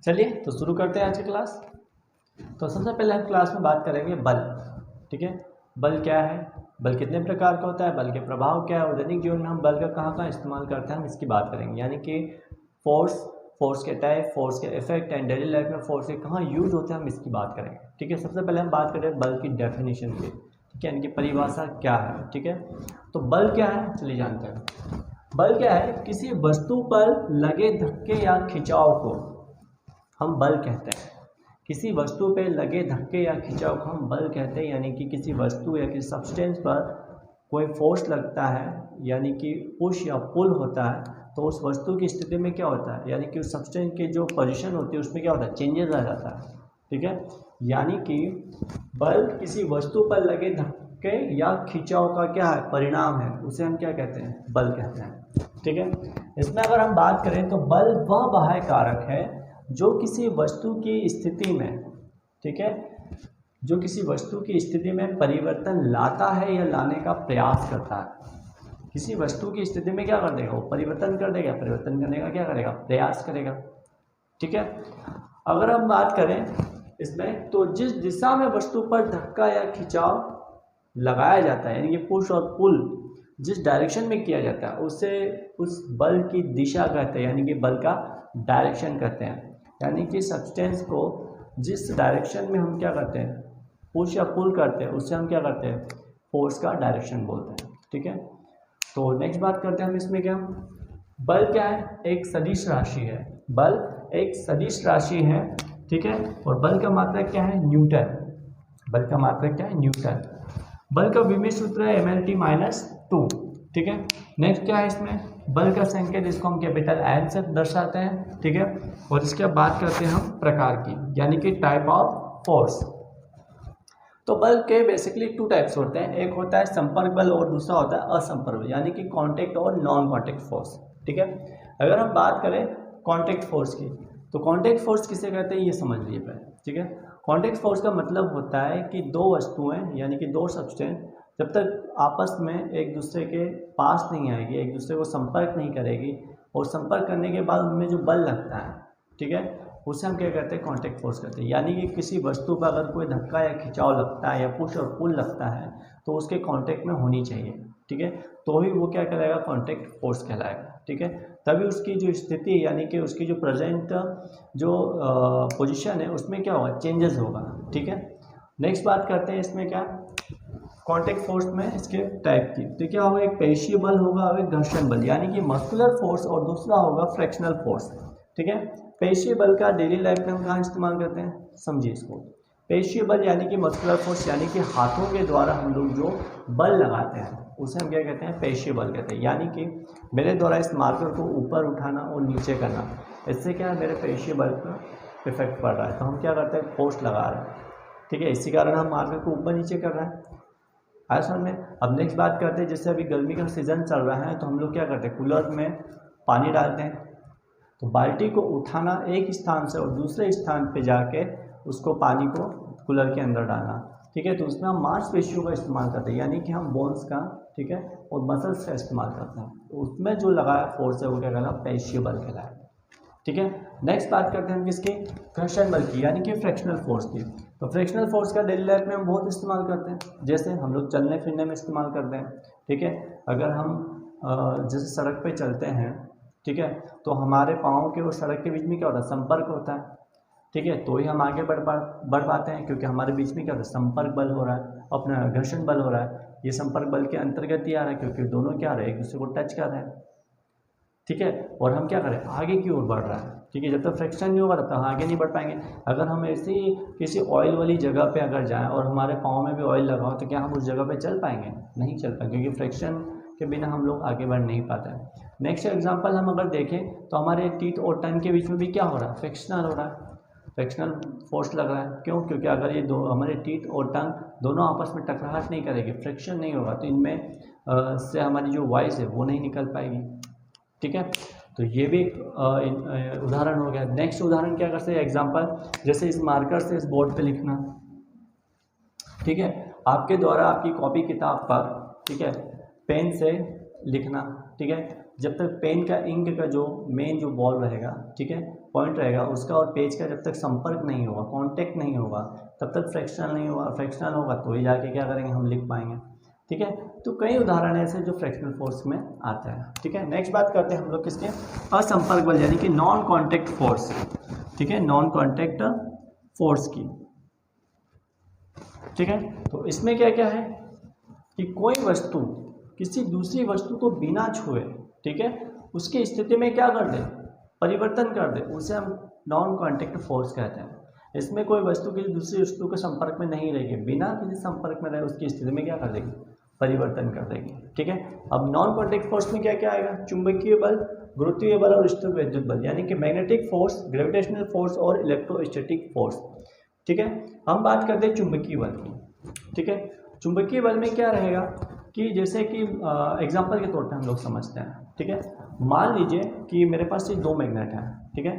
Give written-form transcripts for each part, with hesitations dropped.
चलिए तो शुरू करते हैं आज की क्लास। तो सबसे पहले हम क्लास में बात करेंगे बल। ठीक है, बल क्या है, बल कितने प्रकार का होता है, बल के प्रभाव क्या है, और दैनिक जीवन में हम बल का कहाँ कहाँ इस्तेमाल करते हैं, हम इसकी बात करेंगे। यानी कि फोर्स के टाइप, फोर्स के इफेक्ट एंड डेली लाइफ में फोर्स के कहाँ यूज होते हैं, हम इसकी बात करेंगे। ठीक है, सबसे पहले हम बात करें बल की डेफिनेशन की। ठीक है, इनकी परिभाषा क्या है। ठीक है, तो बल क्या है चलिए जानते हैं। बल क्या है, किसी वस्तु पर लगे धक्के या खिंचाव को हम बल कहते हैं। किसी वस्तु पे लगे धक्के या खिंचाव को हम बल कहते हैं। यानी कि किसी वस्तु या किसी सब्सटेंस पर कोई फोर्स लगता है, यानी कि पुश या पुल होता है, तो उस वस्तु की स्थिति में क्या होता है, यानी कि उस सब्सटेंस की जो पोजीशन होती है उसमें क्या होता है, चेंजेस आ जाता है। ठीक है, यानी कि बल किसी वस्तु पर लगे धक्के या खिंचाव का क्या है, परिणाम है, उसे हम क्या कहते हैं, बल कहते हैं। ठीक है, इसमें अगर हम बात करें तो बल वह बाह्य कारक है जो किसी वस्तु की स्थिति में, ठीक है, जो किसी वस्तु की स्थिति में परिवर्तन लाता है या लाने का प्रयास करता है। किसी वस्तु की स्थिति में क्या कर देगा, वो परिवर्तन कर देगा, परिवर्तन करने का क्या करेगा, प्रयास करेगा। ठीक है, अगर हम बात करें इसमें तो जिस दिशा में वस्तु पर धक्का या खिंचाव लगाया जाता है, यानी कि पुश और पुल जिस डायरेक्शन में किया जाता है उसे उस बल की दिशा कहते हैं, यानी कि बल का डायरेक्शन कहते हैं। यानी कि सब्सटेंस को जिस डायरेक्शन में हम क्या करते हैं, पुश या पुल करते हैं, उससे हम क्या करते हैं, फोर्स का डायरेक्शन बोलते हैं। ठीक है, तो नेक्स्ट बात करते हैं हम इसमें क्या, बल क्या है, एक सदिश राशि है। बल एक सदिश राशि है। ठीक है, और बल का मात्रक क्या है, न्यूटन। बल का मात्रक क्या है, न्यूटन। बल का विमेय सूत्र है mLT-2। ठीक है, नेक्स्ट क्या है इसमें, बल का संकेत, इसको हम कैपिटल एन से दर्शाते हैं। ठीक है, और इसके बाद बात करते हैं हम प्रकार की, यानी कि टाइप ऑफ फोर्स। तो बल के बेसिकली 2 टाइप्स होते हैं, एक होता है संपर्क बल और दूसरा होता है असंपर्क बल, यानी कि कांटेक्ट और नॉन कांटेक्ट फोर्स। ठीक है, अगर हम बात करें कांटेक्ट फोर्स की, तो कांटेक्ट फोर्स किसे कहते हैं ये समझ लीजिए पहले। ठीक है, कांटेक्ट फोर्स का मतलब होता है कि दो वस्तुएं, यानी कि दो सब्सटेंस जब तक आपस में एक दूसरे के पास नहीं आएगी, एक दूसरे को संपर्क नहीं करेगी, और संपर्क करने के बाद उनमें जो बल लगता है, ठीक है, उसे हम क्या कहते हैं, कांटेक्ट फोर्स कहते हैं। यानी कि किसी वस्तु पर अगर कोई धक्का या खिंचाव लगता है या पुश और पुल लगता है तो उसके कांटेक्ट में होनी चाहिए। ठीक है, तो ही वो क्या कहलाएगा, कांटेक्ट फोर्स कहलाएगा। ठीक है, तभी उसकी जो स्थिति, यानी कि उसकी जो प्रेजेंट जो पोजीशन है उसमें क्या होगा, चेंजेस होगा। ठीक है, नेक्स्ट बात करते हैं इसमें क्या, कांटेक्ट फोर्स में इसके टाइप की। तो क्या होगा, एक पेशीय बल होगा और एक घर्षण बल, यानी कि मस्कुलर फोर्स, और दूसरा होगा फ्रैक्शनल फोर्स। ठीक है, पेशीय बल का डेली लाइफ में हम कहाँ इस्तेमाल करते हैं, समझिए इसको। पेशीय बल यानी कि मस्कुलर फोर्स, यानी कि हाथों के द्वारा हम लोग जो बल लगाते हैं उसे हम क्या कहते हैं, पेशीय बल कहते हैं। यानी कि मेरे द्वारा इस मार्कर को ऊपर उठाना और नीचे करना, इससे क्या है, मेरे पेशीय बल का इफेक्ट पड़ रहा है, तो हम क्या करते हैं, फोर्स लगा रहे हैं। ठीक है, इसी कारण हम मार्कर को ऊपर नीचे कर रहे हैं। आया समझ में। अब नेक्स्ट बात करते हैं, जैसे अभी गर्मी का सीज़न चल रहा है तो हम लोग क्या करते हैं, कूलर में पानी डालते हैं, तो बाल्टी को उठाना एक स्थान से और दूसरे स्थान पे जाके उसको पानी को कूलर के अंदर डालना। ठीक है, तो उसमें हम मांसपेशियों का इस्तेमाल करते हैं, यानी कि हम बोन्स का, ठीक है, और मसल्स का इस्तेमाल करते हैं। तो उसमें जो लगाया फोर्स है वो क्या कहलाएगा, पेशीय बल कहलाएगा। ठीक है, नेक्स्ट बात करते हैं हम किसकी, घर्षण बल की, यानी कि फ्रैक्शनल फोर्स की। तो फ्रैक्शनल फोर्स का डेली लाइफ में हम बहुत इस्तेमाल करते हैं, जैसे हम लोग चलने फिरने में इस्तेमाल करते हैं। ठीक है, अगर हम जैसे सड़क पे चलते हैं, ठीक है, तो हमारे पाँव के और सड़क के बीच में क्या होता है, संपर्क होता है। ठीक है, तो ही हम आगे बढ़ पाते हैं, क्योंकि हमारे बीच में क्या होता है, संपर्क बल हो रहा है, अपना घर्षण बल हो रहा है। ये संपर्क बल के अंतर्गत ही आ रहा है, क्योंकि दोनों क्या आ रहे हैं, एक दूसरे को टच कर रहे हैं। ठीक है, और हम क्या करें, आगे की ओर बढ़ रहा है। ठीक है, जब तक फ्रिक्शन नहीं होगा तब तक हम आगे नहीं बढ़ पाएंगे। अगर हम ऐसी किसी ऑयल वाली जगह पे अगर जाएं और हमारे पाँव में भी ऑयल लगा हो, तो क्या हम उस जगह पे चल पाएंगे, नहीं चल पाएंगे, क्योंकि फ्रिक्शन के बिना हम लोग आगे बढ़ नहीं पाते हैं। नेक्स्ट एग्जांपल हम अगर देखें तो हमारे टीथ और टंग के बीच में भी क्या हो रहा है, फ्रिक्शनल हो रहा है, फ्रिक्शनल फोर्स लग रहा है। क्यों, क्योंकि अगर ये दो हमारे टीथ और टंग दोनों आपस में टकराहट नहीं करेगी, फ्रिक्शन नहीं होगा, तो इनमें से हमारी जो वॉइस है वो नहीं निकल पाएगी। ठीक है, तो ये भी उदाहरण हो गया। नेक्स्ट उदाहरण क्या कर सकते हैं, एग्जांपल, जैसे इस मार्कर से इस बोर्ड पे लिखना। ठीक है, आपके द्वारा आपकी कॉपी किताब पर, ठीक है, पेन से लिखना। ठीक है, जब तक पेन का इंक का जो मेन जो बॉल रहेगा, ठीक है, पॉइंट रहेगा उसका और पेज का जब तक संपर्क नहीं होगा, कांटेक्ट नहीं होगा, तब तक फ्रैक्शनल नहीं होगा। फ्रैक्शनल होगा तो ही जाके क्या करेंगे, हम लिख पाएंगे। ठीक है, तो कई उदाहरण ऐसे जो फ्रैक्शनल फोर्स में आता है। ठीक है, नेक्स्ट बात करते हैं हम लोग किसके, असंपर्क बल यानी कि नॉन कॉन्टैक्ट फोर्स। ठीक है, नॉन कॉन्टैक्ट फोर्स की। ठीक है, तो इसमें क्या क्या है कि कोई वस्तु किसी दूसरी वस्तु को बिना छुए, ठीक है, उसकी स्थिति में क्या कर दे, परिवर्तन कर दे, उसे हम नॉन कॉन्टैक्ट फोर्स कहते हैं। इसमें कोई वस्तु किसी दूसरी वस्तु के संपर्क में नहीं रहेगी, बिना किसी संपर्क में रहे उसकी स्थिति में क्या कर देगी, परिवर्तन कर देगी। ठीक है, अब नॉन कॉन्टैक्ट फोर्स में क्या क्या आएगा, चुंबकीय बल, गुरुत्वीय बल और स्थिर विद्युत बल, यानी कि मैग्नेटिक फोर्स, ग्रेविटेशनल फोर्स और इलेक्ट्रोस्टैटिक फोर्स। ठीक है, हम बात करते हैं चुंबकीय बल की। ठीक है, चुंबकीय बल में क्या रहेगा कि जैसे कि एग्जांपल के तौर पे हम लोग समझते हैं। ठीक है, मान लीजिए कि मेरे पास ये दो मैग्नेट हैं। ठीक है,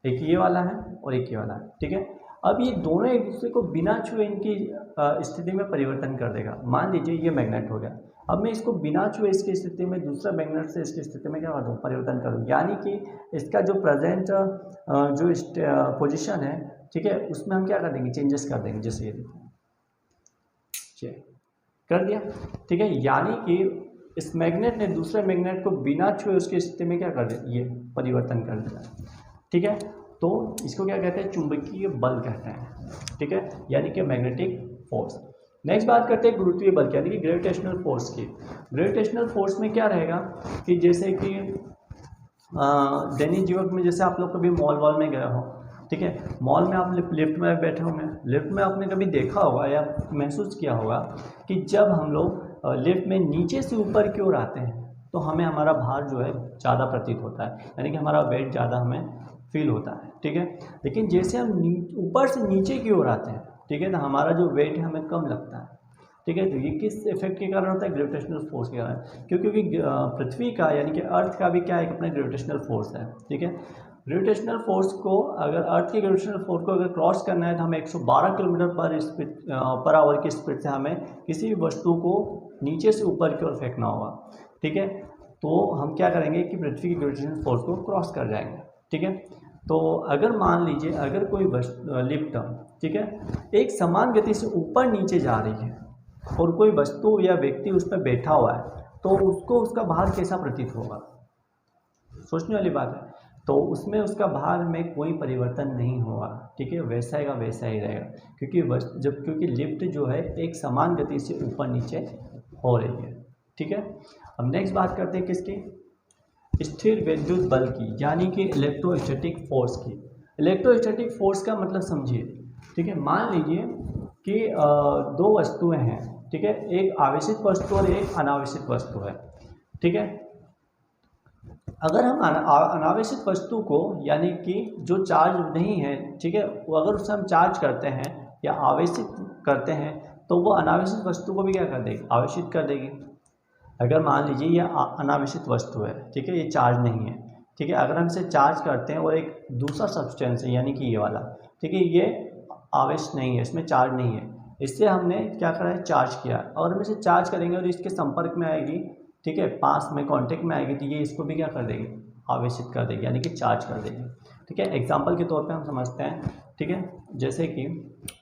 एक ये वाला है और एक ये वाला है। ठीक है, अब ये दोनों एक दूसरे को बिना छुए इनकी स्थिति में परिवर्तन कर देगा। मान लीजिए ये मैग्नेट हो गया, अब मैं इसको बिना छुए इसकी स्थिति में दूसरा मैग्नेट से इसकी स्थिति में क्या कर दूँ, परिवर्तन कर दूँ, यानी कि इसका जो प्रेजेंट जो पोजिशन है, ठीक है, उसमें हम क्या कर देंगे, चेंजेस कर देंगे। जैसे ये देखो कर दिया। ठीक है, यानी कि इस मैग्नेट ने दूसरे मैग्नेट को बिना छुए उसकी स्थिति में क्या कर दिया, ये परिवर्तन कर दिया। ठीक है, तो इसको क्या कहते हैं, चुंबकीय बल कहते हैं। ठीक है, यानी कि मैग्नेटिक फोर्स। नेक्स्ट बात करते हैं गुरुत्वीय बल यानी कि ग्रेविटेशनल फोर्स की। ग्रेविटेशनल फोर्स में क्या रहेगा कि जैसे कि दैनिक जीवन में जैसे आप लोग कभी मॉल वॉल में गए हो, ठीक है, मॉल में आप लिफ्ट में बैठे होंगे, लिफ्ट में आपने कभी देखा होगा या महसूस किया होगा कि जब हम लोग लिफ्ट में नीचे से ऊपर की ओर आते हैं तो हमें हमारा भार जो है ज़्यादा प्रतीत होता है, यानी कि हमारा वेट ज़्यादा हमें फील होता है। ठीक है, लेकिन जैसे हम ऊपर से नीचे की ओर आते हैं, ठीक है, तो हमारा जो वेट है हमें कम लगता है। ठीक है, तो ये किस इफेक्ट के कारण होता है, ग्रेविटेशनल फोर्स के कारण, क्योंकि पृथ्वी का यानी कि अर्थ का भी क्या एक अपना ग्रेविटेशनल फोर्स है। ठीक है, ग्रेविटेशनल फोर्स को अगर अर्थ के ग्रेविटेशनल फोर्स को अगर क्रॉस करना है तो हमें 112 किलोमीटर पर आवर की स्पीड से हमें किसी भी वस्तु को नीचे से ऊपर की ओर फेंकना होगा। ठीक है, तो हम क्या करेंगे कि पृथ्वी की ग्रेविटेशनल फोर्स को क्रॉस कर जाएंगे। ठीक है, तो अगर मान लीजिए अगर कोई लिफ्ट, ठीक है, एक समान गति से ऊपर नीचे जा रही है और कोई वस्तु या व्यक्ति उस पर बैठा हुआ है तो उसको उसका भार कैसा प्रतीत होगा, सोचने वाली बात है। तो उसमें उसका भार में कोई परिवर्तन नहीं होगा। ठीक है, वैसा ही का वैसा ही रहेगा, क्योंकि लिफ्ट जो है एक समान गति से ऊपर नीचे हो रही है। ठीक है, अब नेक्स्ट बात करते हैं किसकी, स्थिर विद्युत बल की, यानी कि इलेक्ट्रोस्टैटिक फोर्स की। इलेक्ट्रोस्टैटिक फोर्स का मतलब समझिए। ठीक है, मान लीजिए कि दो वस्तुएं हैं। ठीक है, एक आवेशित वस्तु और एक अनावेशित वस्तु है। ठीक है, अगर हम अनावेशित वस्तु को यानी कि जो चार्ज नहीं है, ठीक है, वो अगर उसे हम चार्ज करते हैं या आवेशित करते हैं तो वो अनावेशित वस्तु को भी क्या कर देगी, आवेशित कर देगी। अगर मान लीजिए ये अनावेशित वस्तु है, ठीक है, ये चार्ज नहीं है। ठीक है, अगर हम इसे चार्ज करते हैं और एक दूसरा सब्सटेंस है यानी कि ये वाला, ठीक है, ये आवेश नहीं है, इसमें चार्ज नहीं है, इससे हमने क्या करा है, चार्ज किया, और हम इसे चार्ज करेंगे और इसके संपर्क में आएगी, ठीक है, पास में कांटेक्ट में आएगी, तो ये इसको भी क्या कर देगी, आवेशित कर देगी, यानी कि चार्ज कर देगी। ठीक है, एग्जांपल के तौर पे हम समझते हैं। ठीक है, जैसे कि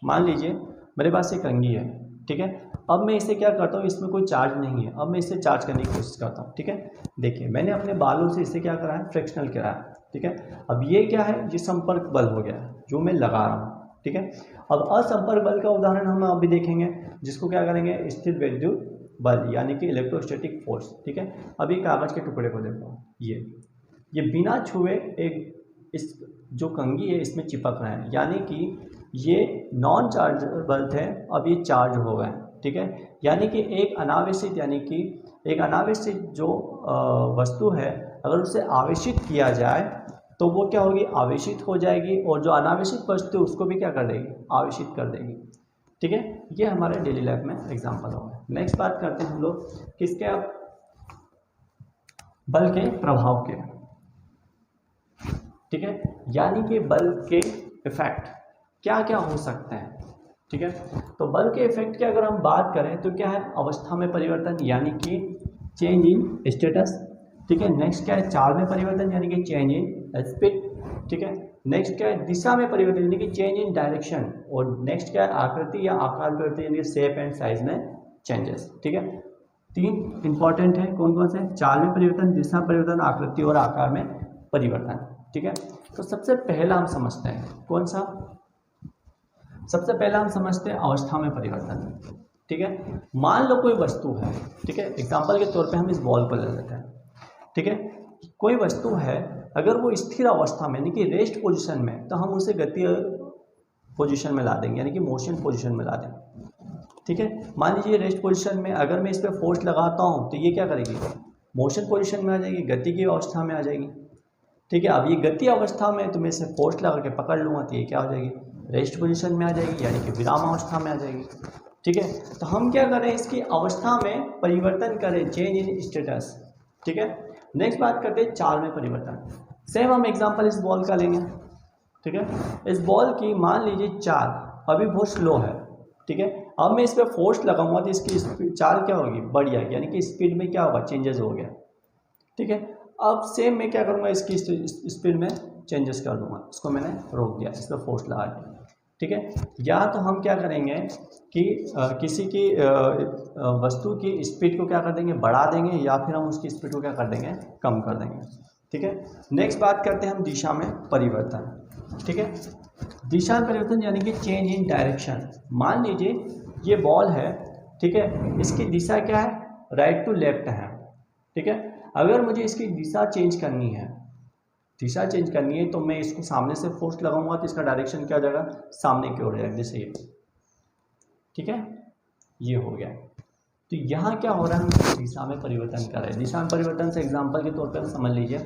मान लीजिए मेरे पास एक कंघी है। ठीक है, अब मैं इसे क्या करता हूँ, इसमें कोई चार्ज नहीं है, अब मैं इसे चार्ज करने की कोशिश करता हूँ। ठीक है, देखिए मैंने अपने बालों से इसे क्या करा है, फ्रैक्शनल कराया। ठीक है, अब ये क्या है, ये संपर्क बल हो गया जो मैं लगा रहा हूँ। ठीक है, अब असंपर्क बल का उदाहरण हम अभी देखेंगे, जिसको क्या करेंगे, स्थिर विद्युत बल यानी कि इलेक्ट्रोस्टैटिक फोर्स। ठीक है, अभी कागज के टुकड़े को देखो, ये बिना छुए एक इस जो कंघी है इसमें चिपक रहे हैं, यानी कि ये नॉन चार्जेबल थे, अब ये चार्ज हो गए। ठीक है, यानी कि एक अनावेशित जो वस्तु है अगर उसे आवेशित किया जाए तो वो क्या होगी, आवेशित हो जाएगी, और जो अनावेशित वस्तु है उसको भी क्या कर देगी, आवेशित कर देगी। ठीक है, ये हमारे डेली लाइफ में एग्जांपल होगा। नेक्स्ट बात करते हैं हम लोग किसके, आप बल के प्रभाव के। ठीक है, यानी कि बल के इफेक्ट क्या क्या हो सकते हैं। ठीक है, तो बल के इफेक्ट की अगर हम बात करें तो क्या है, अवस्था में परिवर्तन यानी कि चेंज इन स्टेटस। ठीक है, नेक्स्ट क्या है, चाल में परिवर्तन यानी कि चेंज इन स्पीड। ठीक है। नेक्स्ट क्या है, दिशा में परिवर्तन यानी कि चेंज इन डायरेक्शन, और नेक्स्ट क्या है, आकृति या आकार परिवर्तन यानी कि शेप एंड साइज में चेंजेस, ठीक है। तीन इंपॉर्टेंट है, कौन कौन से, चाल में परिवर्तन, दिशा परिवर्तन, आकृति और आकार में परिवर्तन, ठीक है। तो सबसे पहला हम समझते हैं कौन सा, सबसे पहला हम समझते हैं अवस्था में परिवर्तन, ठीक है। मान लो कोई वस्तु है, ठीक है, एग्जाम्पल के तौर पे हम इस बॉल को ले लेते हैं, ठीक है। कोई वस्तु है, अगर वो स्थिर अवस्था में यानी कि रेस्ट पोजीशन में, तो हम उसे गति पोजीशन में ला देंगे यानी कि मोशन पोजीशन में ला देंगे, ठीक है। मान लीजिए रेस्ट पोजीशन में अगर मैं इस पर फोर्स लगाता हूँ तो ये क्या करेगी, मोशन पोजीशन में आ जाएगी, गति की अवस्था में आ जाएगी, ठीक है। अब ये गति अवस्था में तो मैं इसे फोर्स लगा के पकड़ लूँगा तो ये क्या हो जाएगी, रेस्ट पोजीशन में आ जाएगी यानी कि विराम अवस्था में आ जाएगी, ठीक है। तो हम क्या करें, इसकी अवस्था में परिवर्तन करें, चेंज इन स्टेटस, ठीक है। नेक्स्ट बात करते हैं चाल में परिवर्तन। सेम हम एग्जांपल इस बॉल का लेंगे, ठीक है। इस बॉल की मान लीजिए चाल अभी बहुत स्लो है, ठीक है। अब मैं इस पर फोर्स लगाऊंगा तो इसकी चाल क्या होगी, बढ़ जाएगी यानी कि स्पीड में क्या होगा, चेंजेस हो गया, ठीक है। अब सेम मैं क्या करूँगा, इसकी स्पीड में चेंजेस कर दूंगा, इसको मैंने रोक दिया इस पर फोर्स लगा के, ठीक है। या तो हम क्या करेंगे कि किसी की वस्तु की स्पीड को क्या कर देंगे, बढ़ा देंगे, या फिर हम उसकी स्पीड को क्या कर देंगे, कम कर देंगे, ठीक है। नेक्स्ट बात करते हैं हम दिशा में परिवर्तन, ठीक है। दिशा में परिवर्तन यानी कि चेंज इन डायरेक्शन। मान लीजिए ये बॉल है, ठीक है, इसकी दिशा क्या है, राइट टू लेफ्ट है, ठीक है। अगर मुझे इसकी दिशा चेंज करनी है, दिशा चेंज करनी है, तो मैं इसको सामने से फोर्स लगाऊंगा तो इसका डायरेक्शन क्या हो जाएगा, सामने की ओर जाएगा, जैसे ये, ठीक है, ये हो गया। तो यहाँ क्या हो रहा है, हम दिशा में परिवर्तन कर रहे हैं। दिशा में परिवर्तन से एग्जांपल के तौर पर समझ लीजिए,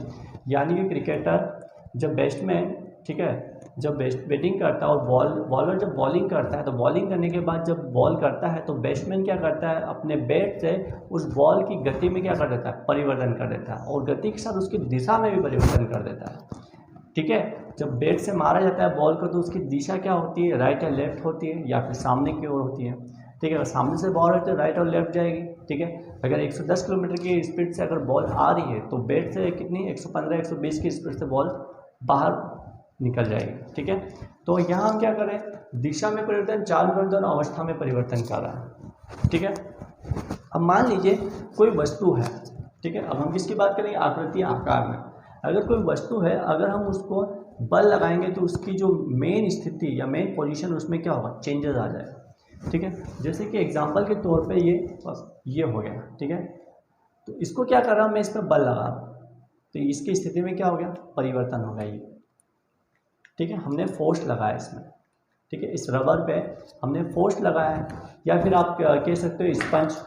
यानी कि क्रिकेटर जब बैट्समैन, ठीक है, जब बैटिंग करता है और बॉलर जब बॉलिंग करता है, तो बॉलिंग करने के बाद जब बॉल करता है तो बैट्समैन क्या करता है, अपने बैट से उस बॉल की गति में क्या कर देता है, परिवर्तन कर देता है, और गति के साथ उसकी दिशा में भी परिवर्तन कर देता है, ठीक है। जब बैट से मारा जाता है बॉल को तो उसकी दिशा क्या होती है, राइट या लेफ्ट होती है, या फिर सामने की ओर होती है, ठीक है। अगर सामने से बॉल है तो राइट और लेफ्ट जाएगी, ठीक है। अगर 110 किलोमीटर की स्पीड से अगर बॉल आ रही है तो बैट से कितनी 115 120 की स्पीड से बॉल बाहर निकल जाएगी, ठीक है। तो यहाँ हम क्या करें, दिशा में परिवर्तन, चाल में परिवर्तन, अवस्था में परिवर्तन कर रहा है, ठीक है। अब मान लीजिए कोई वस्तु है, ठीक है। अब हम किसकी बात करेंगे, आकृति आकार में। अगर कोई वस्तु है, अगर हम उसको बल लगाएंगे तो उसकी जो मेन स्थिति या मेन पोजीशन उसमें क्या होगा, चेंजेस आ जाएगा, ठीक है। जैसे कि एग्जांपल के तौर पे ये हो गया, ठीक है। तो इसको क्या कर रहा हूँ मैं, इस पर बल लगा रहा हूँ तो इसकी स्थिति में क्या हो गया, परिवर्तन हो गया ये, ठीक है। हमने फोर्स लगाया इसमें, ठीक है, इस रबर पे हमने फोर्स लगाया है, या फिर आप कह सकते हो स्पंज,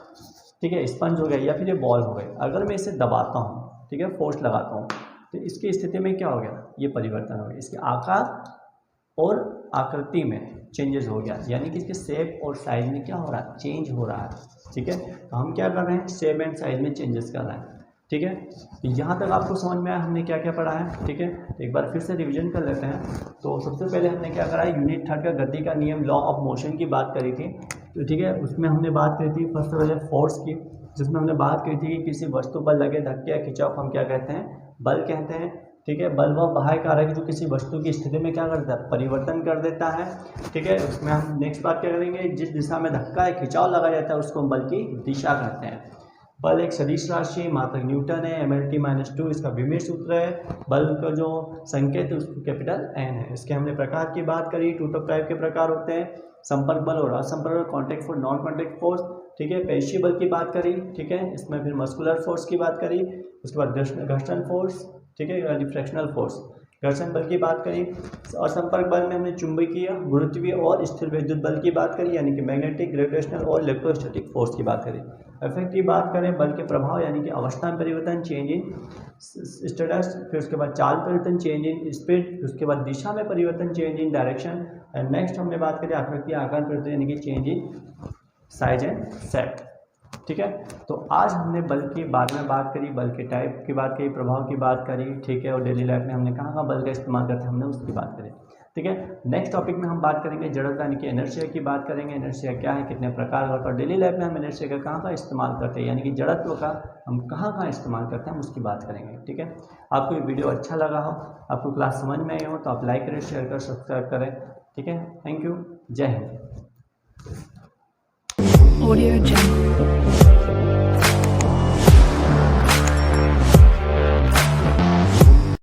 ठीक है, स्पंज हो गया, या फिर ये बॉल हो गई। अगर मैं इसे दबाता हूँ, ठीक है, फोर्स लगाता हूँ, तो इसकी स्थिति में क्या हो गया, ये परिवर्तन हो गया, इसके आकार और आकृति में चेंजेस हो गया, यानी कि इसके शेप और साइज में क्या हो रहा है, चेंज हो रहा है, ठीक है। तो हम क्या कर रहे हैं, शेप एंड साइज में चेंजेस कर रहे हैं, ठीक है। तो यहाँ तक आपको समझ में आया हमने क्या क्या पढ़ा है, ठीक है। तो एक बार फिर से रिवीजन कर लेते हैं। तो सबसे पहले हमने क्या करा, यूनिट 3 का गति का नियम, लॉ ऑफ मोशन की बात करी थी, तो ठीक है, उसमें हमने बात करी थी फर्स्ट पहले फोर्स की, जिसमें हमने बात करी थी कि किसी वस्तु पर लगे धक्के या खिंचाव को हम क्या कहते हैं, बल कहते हैं, ठीक है। बल वह बाह्य कारक जो किसी वस्तु की स्थिति में क्या करता है, परिवर्तन कर देता है, ठीक है। उसमें हम नेक्स्ट बात क्या करेंगे, जिस दिशा में धक्का या खिंचाव लगाया जाता है उसको हम बल की दिशा कहते हैं। बल एक सदिश राशि, मात्रक न्यूटन है, mLT-2 इसका विमेय सूत्र है। बल का जो संकेत है उसको कैपिटल N है। इसके हमने प्रकार की बात करी, 2 टाइप के प्रकार होते हैं, संपर्क बल और असंपर्क, contact force, non contact force, ठीक है। पेशीय बल की बात करी, ठीक है, इसमें फिर मस्कुलर फोर्स की बात करी, उसके बाद घर्षण फोर्स, ठीक है, यानी फ्रैक्शनल फोर्स, घर्षण बल की बात करी। और संपर्क बल में हमने चुंबकीय, गुरुत्वीय और स्थिर विद्युत बल की बात करी, यानी कि मैग्नेटिक, ग्रेविटेशनल और इलेक्ट्रोस्टैटिक फोर्स की बात करी। इफेक्ट की बात करें, बल के प्रभाव यानी कि अवस्था में परिवर्तन, चेंज इन स्टेटस, फिर उसके बाद चाल परिवर्तन, चेंज इन स्पीड, उसके बाद दिशा में परिवर्तन, change in direction, and next हमने बात करी आकृति आकार परिवर्तन यानी कि change in size and set, ठीक है। तो आज हमने बल के बारे में बात करी, बल के टाइप की बात करी, प्रभाव की बात करी, ठीक है, और डेली लाइफ में हमने कहाँ बल का इस्तेमाल करते हैं हमने उसकी बात करी। ठीक है। नेक्स्ट टॉपिक में हम बात करेंगे जड़ता यानी कि इनर्शिया की बात करेंगे। इनर्शिया क्या है, कितने प्रकार का होता है, डेली लाइफ में हम इनर्शिया का कहाँ इस्तेमाल करते हैं, यानी कि जड़त्व का हम कहाँ इस्तेमाल करते हैं, हम उसकी बात करेंगे। ठीक है। आपको ये वीडियो अच्छा लगा हो, आपको क्लास समझ में आई हो तो आप लाइक करें, शेयर करें, सब्सक्राइब करें। ठीक है। Thank you. जय हिंद।